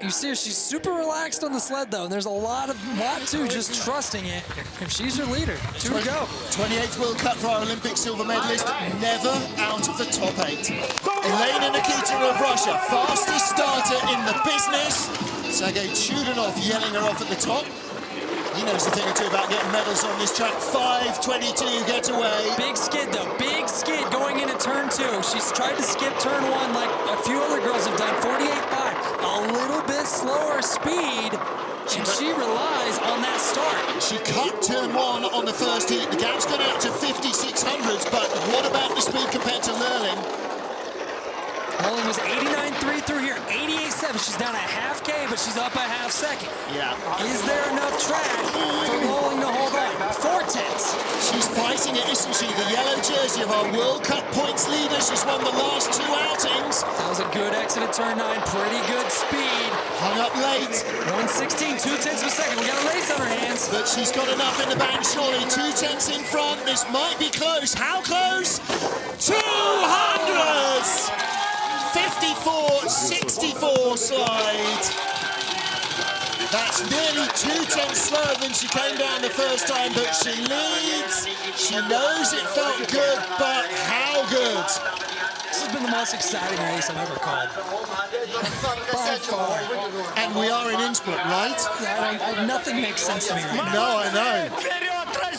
You see her, she's super relaxed on the sled though, and there's a lot to just trusting it. If she's your leader, 2 to go. 28th World Cup for our Olympic silver medalist, never out of the top 8. Elena Nikita of Russia, fastest starter in the business. Sergei Chudanov yelling her off at the top. He knows a thing or two about getting medals on this track. 5:22 getaway. Big skid though, big skid going into turn 2. She's tried to skip turn 1 like a few other girls have done. 48.5, a little bit slower speed, and she relies on that start. She cut turn 1 on the first heat. The gap's gone out to 5600ths, but what about the speed compared to Lerling? Lerling was 89.3 through here, 88.7. She's down a half K, but she's up a half second. Yeah. Is there enough track for Lerling to hold on? 4/10. She's fighting it, isn't she? The yellow jersey of our World Cup points leader. She's won the last 2 outings. That was a good exit at turn 9, pretty good speed. Hung up late. 116, 2/10 of a second. We got a race on our hands. But she's got enough in the bank, surely. 2/10 in front. This might be close. How close? 200s! 54.64 slide. That's nearly 2/10 slower than she came down the first time, but she leads. She knows it felt good, but how good? This has been the most exciting race I've ever called. By far. And we are in Innsbruck, right? Nothing makes sense to me right now. No, I know.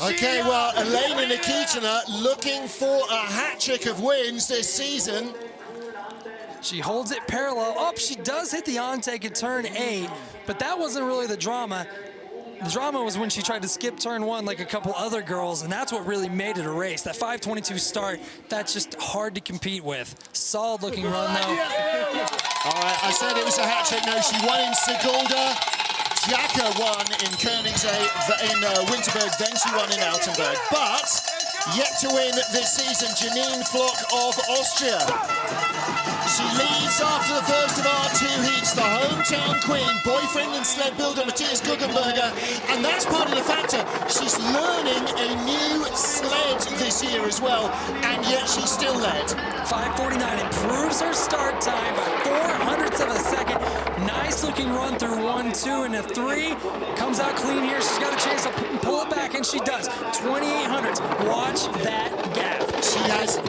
Okay, well, Elena Nikita looking for a hat trick of wins this season. She holds it parallel. Oh, she does hit the on-take at turn 8, but that wasn't really the drama. The drama was when she tried to skip turn one like a couple other girls, and that's what really made it a race. That 5:22 start, that's just hard to compete with. Solid looking run though. All right, I said it was a hat trick. No, she won in Sigulda. Jacka won in Königssee, in Winterberg, then she won in Altenburg. But yet to win this season, Janine Flock of Austria. She leads after the first of our two heats, the hometown queen, boyfriend and sled builder Matthias Guggenberger, and that's part of the factor. She's learning a new sled this year as well, and yet she still led. 5:49 improves her start time by 0.04 of a second. Nice looking run through 1, 2, and a 3. Comes out clean here. She's got a chance to pull it back, and she does. 2800s. Watch that gap. She has.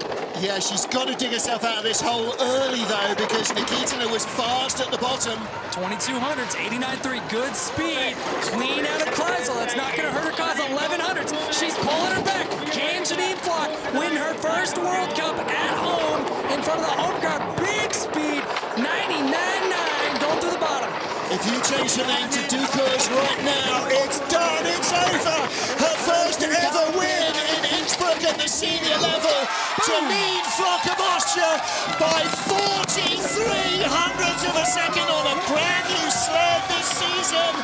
Yeah, she's got to dig herself out of this hole early, though, because Nikitina was fast at the bottom. 2200s, 89.3, good speed. Clean out of Kleisel. That's not going to hurt her cause. 1100s, she's pulling her back. Can Janine Flock win her first World Cup at home in front of the home crowd? Big speed, 99.9, going through the bottom. If you change your name to Dukers right now, it's done, it's over. Her first ever win in Innsbruck at the senior level. Janine Flock of Austria by 0.43 of a second on a brand new sled this season.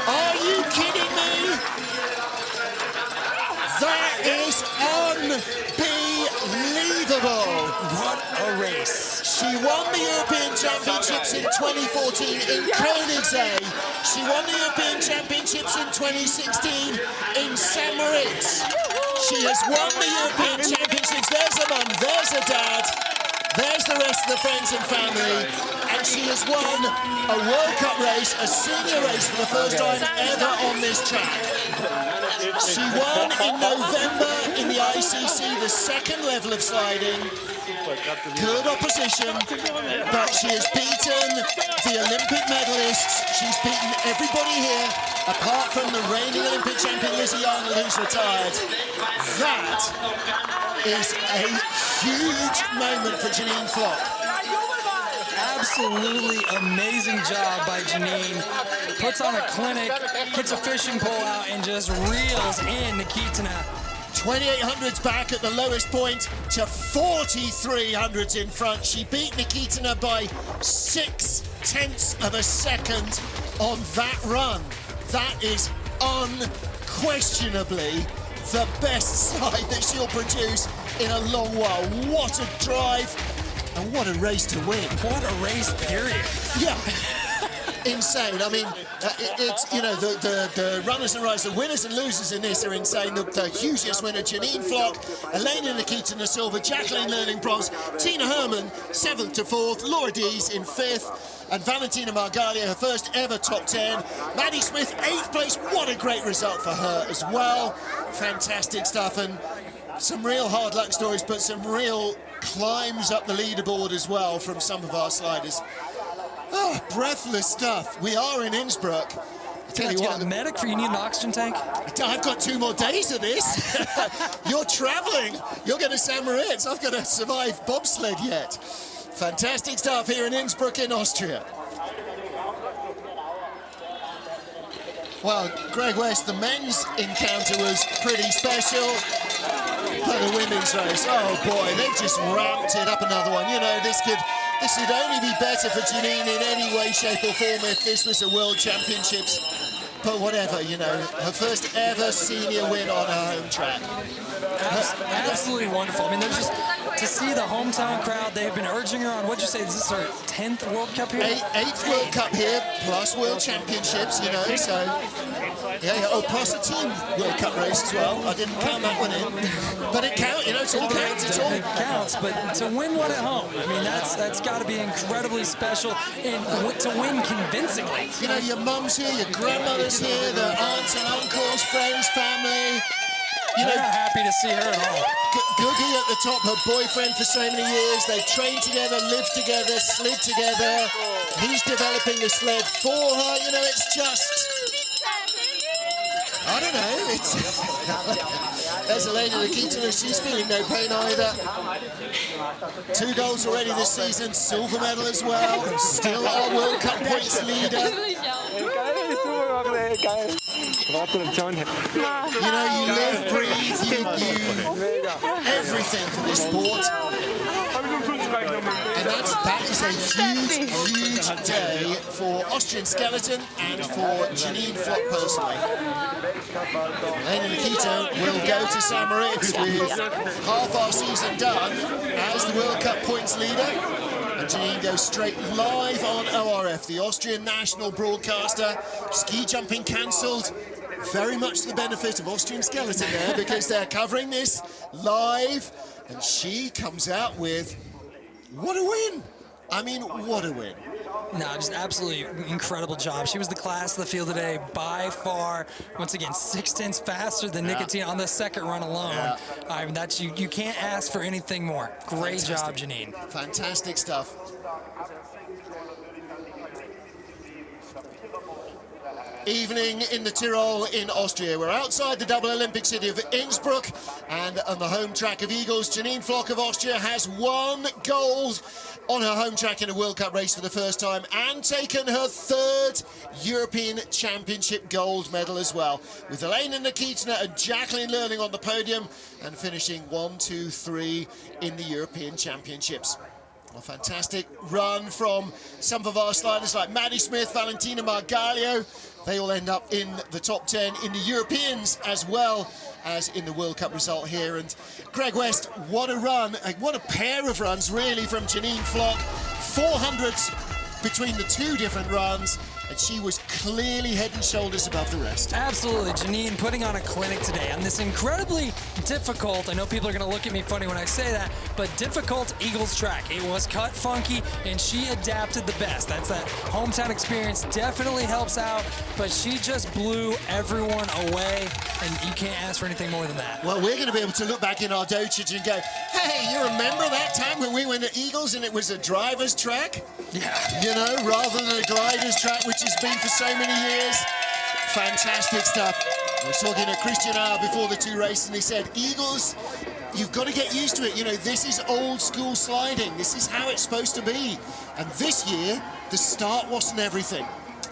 Are you kidding me? That is unbelievable. What a race. She won the European Championships in 2014 in Königssee. She won the European Championships in 2016 in St. Moritz. She has won the European Championships. There's a mum, there's a dad, there's the rest of the friends and family, and she has won a World Cup race, a senior race for the first time ever on this track. She won in November in the ICC, the second level of sliding. Good opposition, but she has beaten the Olympic medalists. She's beaten everybody here, apart from the reigning Olympic champion Lizzie Arnold, who's retired. That is a huge moment for Janine Flock. Absolutely amazing job by Janine. Puts on a clinic, gets a fishing pole out, and just reels in Nikitina. 2800s back at the lowest point to 4300s in front. She beat Nikitina by 0.6 of a second on that run. That is unquestionably the best slide that she'll produce in a long while. What a drive and what a race to win. What a race, period. Yeah. Insane. I mean, it's, you know, the runners and riders, the winners and losers in this are insane. The hugest winner, Janine Flock, Elena Nikitina silver, Jacqueline Learning bronze, Tina Herman 7th to 4th, Laura Dees in 5th, and Valentina Margalia, her first ever top 10. Maddie Smith, 8th place. What a great result for her as well. Fantastic stuff, and some real hard luck stories, but some real climbs up the leaderboard as well from some of our sliders. Oh, breathless stuff. We are in Innsbruck. I tell you what, a medic for you need an oxygen tank? I've got 2 more days of this. You're traveling. You're going to St. Moritz. I've got to survive bobsled yet. Fantastic stuff here in Innsbruck in Austria. Well, Greg West, the men's encounter was pretty special. But the women's race, oh boy, they've just ramped it up another one. You know, this would only be better for Janine in any way, shape or form if this was a World Championships. But whatever, you know, her first ever senior win on her home track. Absolutely wonderful. I mean, there's just, to see the hometown crowd, they've been urging her on, what'd you say, is this her 10th World Cup here? 8th World Cup here, plus World Championships, you know, so... Yeah, oh, plus a team World Cup race as well. I didn't count that one in. But it counts, you know, it all counts, it's all... It counts, but to win one at home, I mean, that's got to be incredibly special, and to win convincingly. You know, your mum's here, your grandmother's here, the aunts and uncles, friends, family. You know, they're not happy to see her at all. Googie at the top, her boyfriend for so many years. They've trained together, lived together, slid together. He's developing the sled for her. You know, it's just... I don't know, it's... There's Elena Nikitina, she's feeling no pain either. 2 goals already this season, silver medal as well. Still our World Cup points leader. geil. Warte, John. You know, you live, breathe, you everything for this sport. And that is a huge day for Austrian skeleton and for Janine Flock personally. Elena Nikita will go to St. Moritz with half our season done as the World Cup points leader. And Janine goes straight live on ORF, the Austrian national broadcaster. Ski jumping cancelled. Very much to the benefit of Austrian skeleton there because they're covering this live. And she comes out with, what a win! I mean, what a win. No, just absolutely incredible job. She was the class of the field today by far. Once again, 6/10 faster than Nikitina on the second run alone. I mean, that's you can't ask for anything more. Great job, Janine. Fantastic stuff. Evening in the Tyrol in Austria. We're outside the double Olympic city of Innsbruck, and on the home track of Eagles, Janine Flock of Austria has won gold on her home track in a World Cup race for the first time and taken her third European Championship gold medal as well, with Elena Nikita and Jacqueline Learning on the podium and finishing 1, 2, 3 in the European Championships. A fantastic run from some of our sliders like Maddie Smith, Valentina Margalio. They all end up in the top 10 in the Europeans as well as in the World Cup result here. And Greg West, what a run, what a pair of runs really from Janine Flock. 400s between the two different runs, and she was clearly head and shoulders above the rest. Absolutely, Janine putting on a clinic today on this incredibly difficult, I know people are going to look at me funny when I say that, but difficult Eagles track. It was cut funky, and she adapted the best. That's that hometown experience definitely helps out, but she just blew everyone away, and you can't ask for anything more than that. Well, we're going to be able to look back in our dotage and go, hey, you remember that time when we went to Eagles and it was a driver's track? Yeah. You know, rather than a glider's track, which has been for so many years. Fantastic stuff. I was talking to Christian Auer before the two races, and he said, Eagles, you've got to get used to it. You know, this is old school sliding. This is how it's supposed to be. And this year, the start wasn't everything.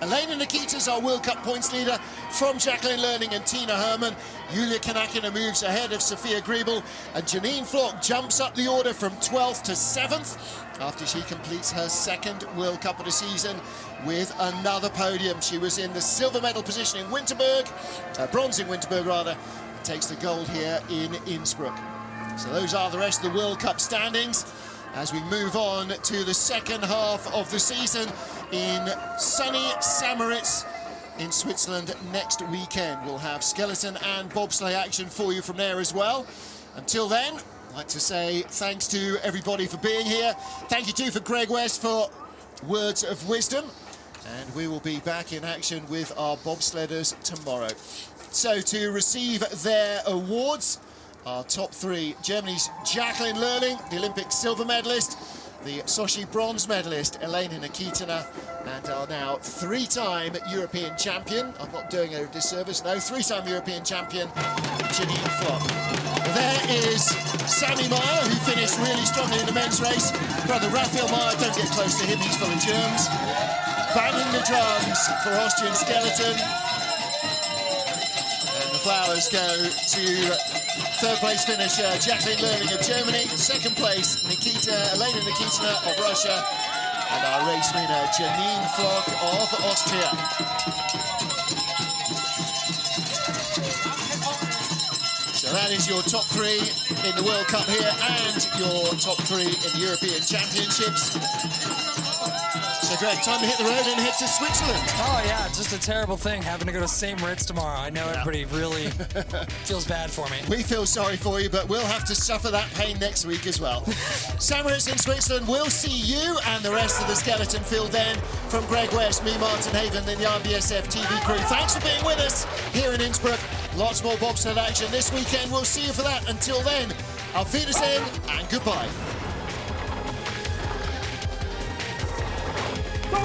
Elena Nikita's our World Cup points leader from Jacqueline Learning and Tina Hermann. Yulia Kanakina moves ahead of Sophia Griebel, and Janine Flock jumps up the order from 12th to 7th after she completes her second World Cup of the season with another podium. She was in the silver medal position in Winterberg, bronze in Winterberg rather, and takes the gold here in Innsbruck. So those are the rest of the World Cup standings as we move on to the second half of the season in sunny St. Moritz in Switzerland next weekend. We'll have skeleton and bobsleigh action for you from there as well. Until then, I'd like to say thanks to everybody for being here. Thank you too for Greg West for words of wisdom. And we will be back in action with our bobsledders tomorrow. So to receive their awards, our top three: Germany's Jacqueline Learning, the Olympic silver medalist, the Sochi bronze medalist Elena Nikita, and our now three-time European champion, I'm not doing her a disservice, no, three-time European champion, Janine Flock. There is Sammy Meyer, who finished really strongly in the men's race. Brother Raphael Meyer, don't get close to him, he's full of germs. Banging the drums for Austrian skeleton. And the flowers go to third place finisher Jacqueline Learning of Germany, second place Elena Nikita of Russia, and our race winner Janine Flock of Austria. So that is your top three in the World Cup here and your top three in the European Championships. So Greg, time to hit the road and head to Switzerland. Oh yeah, just a terrible thing having to go to St. Moritz tomorrow. I know everybody really feels bad for me. We feel sorry for you, but we'll have to suffer that pain next week as well. St. Moritz in Switzerland, we'll see you and the rest of the skeleton field then. From Greg West, me, Martin Haven, and the IBSF TV crew. Thanks for being with us here in Innsbruck. Lots more bobsled action this weekend. We'll see you for that. Until then, auf Wiedersehen and goodbye. Go,